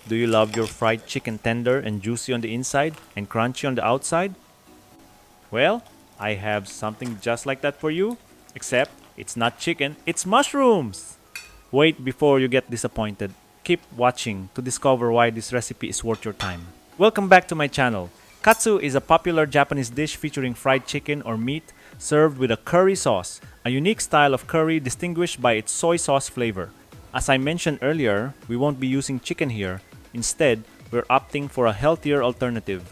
Do you love your fried chicken tender and juicy on the inside and crunchy on the outside? Well, I have something just like that for you, except it's not chicken, it's mushrooms! Wait before you get disappointed. Keep watching to discover why this recipe is worth your time. Welcome back to my channel. Katsu is a popular Japanese dish featuring fried chicken or meat served with a curry sauce, a unique style of curry distinguished by its soy sauce flavor. As I mentioned earlier, we won't be using chicken here. Instead, we're opting for a healthier alternative.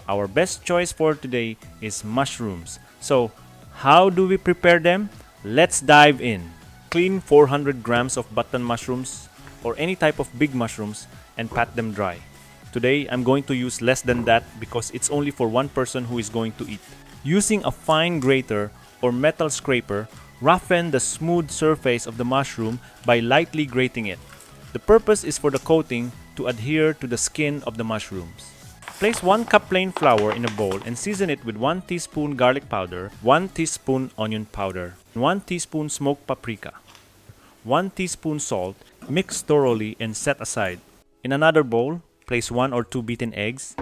Our best choice for today is mushrooms. So, how do we prepare them? Let's dive in. Clean 400 grams of button mushrooms or any type of big mushrooms and pat them dry. Today, I'm going to use less than that because it's only for one person who is going to eat. Using a fine grater or metal scraper, roughen the smooth surface of the mushroom by lightly grating it. The purpose is for the coating to adhere to the skin of the mushrooms. Place 1 cup plain flour in a bowl and season it with 1 teaspoon garlic powder, 1 teaspoon onion powder, 1 teaspoon smoked paprika, 1 teaspoon salt. Mix thoroughly and set aside. In another bowl, place 1 or 2 beaten eggs.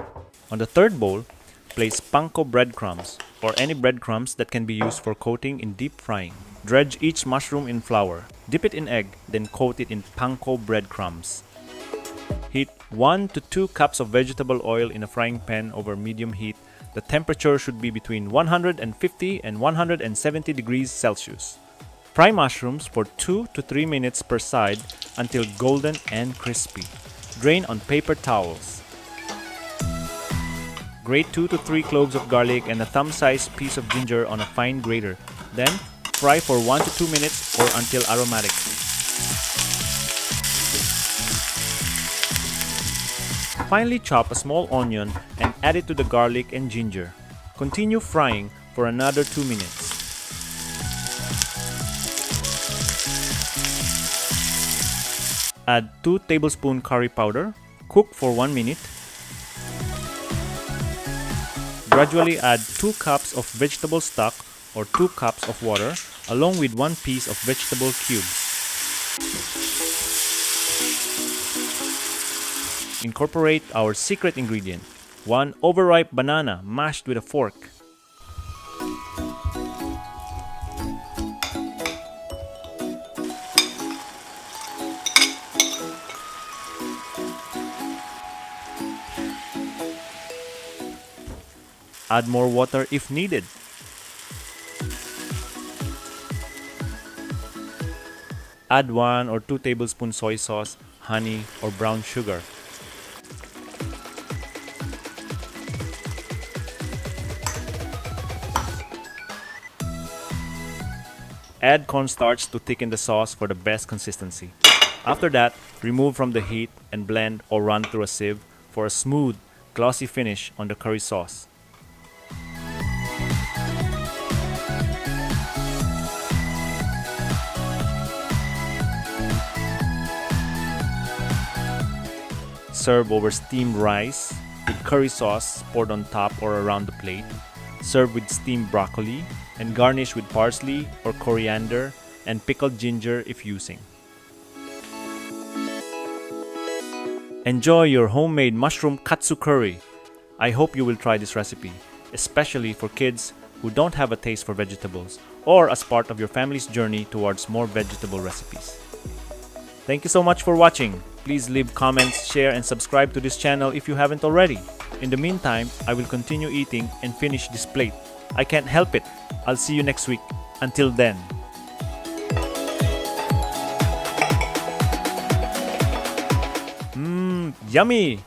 On the third bowl, place panko breadcrumbs or any breadcrumbs that can be used for coating in deep frying. Dredge each mushroom in flour. Dip it in egg, then coat it in panko breadcrumbs. Heat 1 to 2 cups of vegetable oil in a frying pan over medium heat. The temperature should be between 150 and 170 degrees Celsius. Fry mushrooms for 2 to 3 minutes per side until golden and crispy. Drain on paper towels. Grate 2 to 3 cloves of garlic and a thumb-sized piece of ginger on a fine grater. Then, fry for 1 to 2 minutes or until aromatic. Finely chop a small onion and add it to the garlic and ginger. Continue frying for another 2 minutes. Add 2 tablespoons curry powder. Cook for 1 minute. Gradually add 2 cups of vegetable stock or 2 cups of water along with 1 piece of vegetable cubes. Incorporate our secret ingredient, 1 overripe banana mashed with a fork. Add more water if needed. Add 1 or 2 tablespoons soy sauce, honey, or brown sugar. Add cornstarch to thicken the sauce for the best consistency. After that, remove from the heat and blend or run through a sieve for a smooth, glossy finish on the curry sauce. Serve over steamed rice with curry sauce poured on top or around the plate. Serve with steamed broccoli and garnish with parsley or coriander and pickled ginger if using. Enjoy your homemade mushroom katsu curry. I hope you will try this recipe, especially for kids who don't have a taste for vegetables or as part of your family's journey towards more vegetable recipes. Thank you so much for watching. Please leave comments, share, and subscribe to this channel if you haven't already. In the meantime, I will continue eating and finish this plate. I can't help it. I'll see you next week. Until then. Yummy!